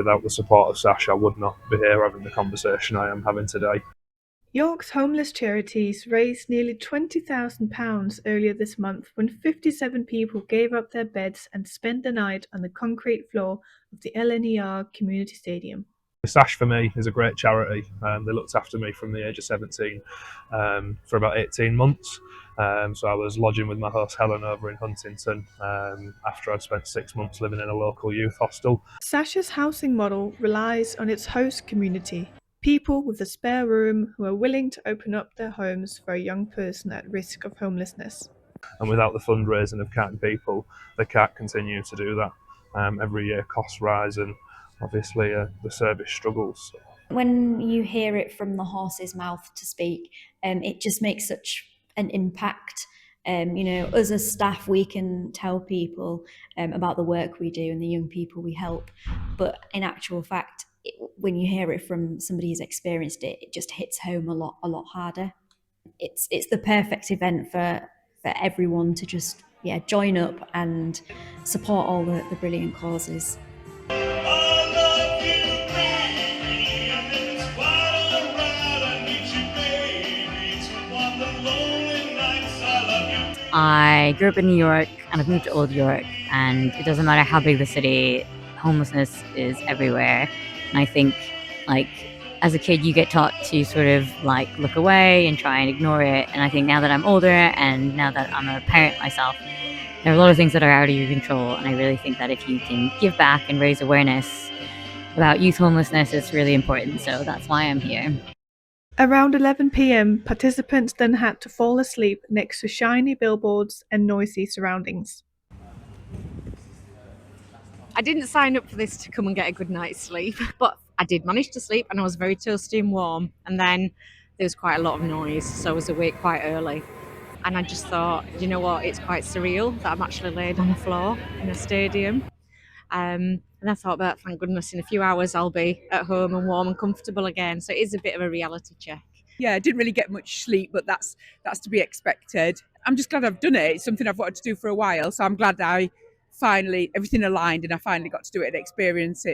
Without the support of SASH, I would not be here having the conversation I am having today. York's homeless charities raised nearly £20,000 earlier this month when 57 people gave up their beds and spent the night on the concrete floor of the LNER community stadium. SASH for me is a great charity. They looked after me from the age of 17 for about 18 months. So I was lodging with my host Helen over in Huntington after I'd spent 6 months living in a local youth hostel. SASH's housing model relies on its host community, people with a spare room who are willing to open up their homes for a young person at risk of homelessness. And without the fundraising of kind people, they can't continue to do that. Every year costs rise and obviously the service struggles. When you hear it from the horse's mouth to speak, it just makes such an impact. As a staff, we can tell people about the work we do and the young people we help. But in actual fact, when you hear it from somebody who's experienced it, it just hits home a lot harder. It's the perfect event for everyone to just join up and support all the brilliant causes. I grew up in New York and I've moved to Old York, and it doesn't matter how big the city, homelessness is everywhere. And I think, like, as a kid, you get taught to sort of like look away and try and ignore it. And I think now that I'm older and now that I'm a parent myself, there are a lot of things that are out of your control. And I really think that if you can give back and raise awareness about youth homelessness, it's really important. So that's why I'm here. Around 11 p.m, participants then had to fall asleep next to shiny billboards and noisy surroundings. I didn't sign up for this to come and get a good night's sleep, but I did manage to sleep and I was very toasty and warm. And then there was quite a lot of noise, so I was awake quite early. And I just thought, you know what, it's quite surreal that I'm actually laid on the floor in a stadium. And I thought, but thank goodness, in a few hours I'll be at home and warm and comfortable again. So it is a bit of a reality check. Yeah, I didn't really get much sleep, but that's to be expected. I'm just glad I've done it. It's something I've wanted to do for a while, so I'm glad everything aligned and I finally got to do it and experience it.